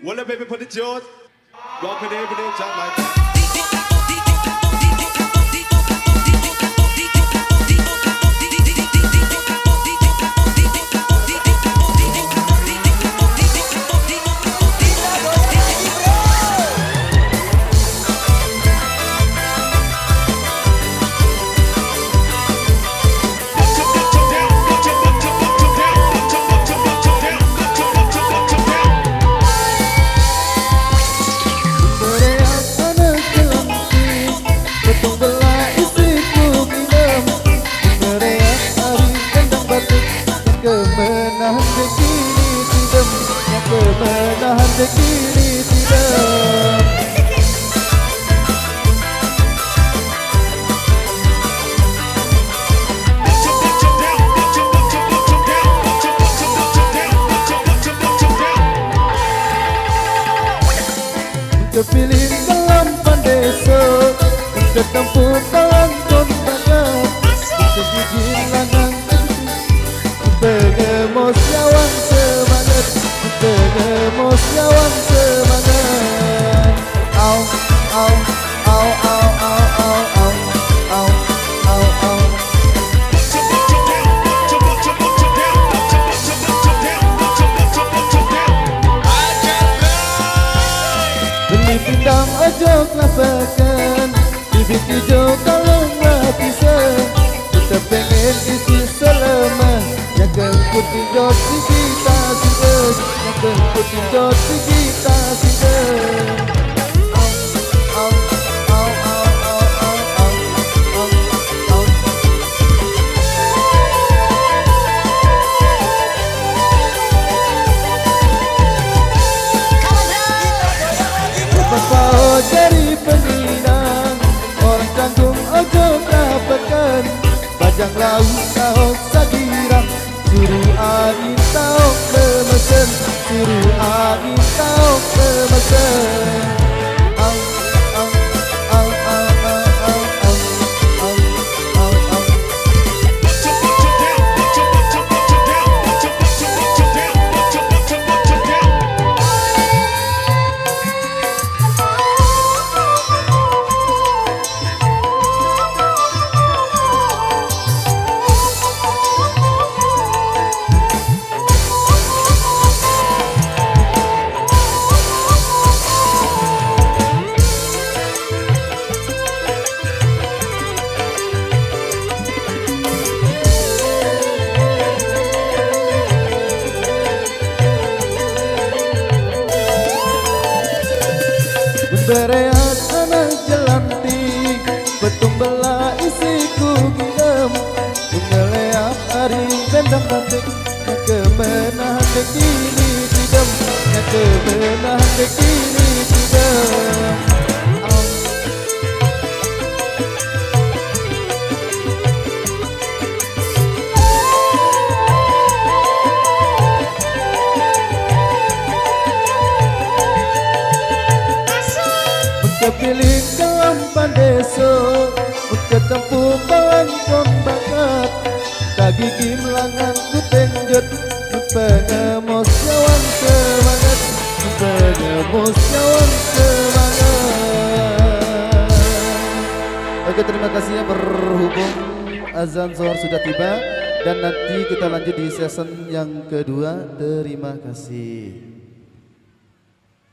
Well, baby, put it yours. Rock it every day, jump like that. Kemenahan begini tidak. Kepilih dalam pandesa, ketempuh dalam kondangan, segigi lanang, pengemos nyawang semangat, pengemos nyawang semangat. Au, au, au, au, au, au, au, au, au, au. Beli pindang ojo kelapakan, bibit hijau kalung lapisan. Kita pengen isi selama, yang kengkut hijau si kita singgah, yang kengkut hijau si kita singgah. Au, au, au, au, au, au, au, au, au. Bapak dari peminang, orang canggung ojo dapatkan. Bajang laut tahu sagira, suruh angin tahu memesan, suruh angin tahu memesan. Au, au, au, au, au, au, au, au, au, au. Berehat anak jelantik, betung bela isiku gidam. Tunggalea hari bendang batik, yang kemenahan begini tidak, yang kemenahan begini tidak. Kepilih dalam pandeso, ketempuh balangkon bakat. Kaki kimlangan ku tenjut, pengemos nyawang semangat, pengemos nyawang semangat. Oke, terima kasih ya, berhubung azan zuhur sudah tiba dan nanti kita lanjut di season yang kedua. Terima kasih.